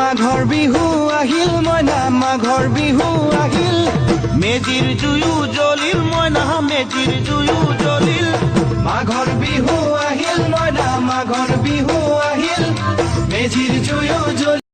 মাঘৰ বিহু আহিল মইনা মাঘৰ বিহু আহিল মেজিৰ জুয়ো জ্বলিল মইনা মেজিৰ জুয়ো জ্বলিল মাঘৰ বিহু আহিল মইনা মাঘৰ বিহু আহিল মেজিৰ জুয়ো জ্বলিল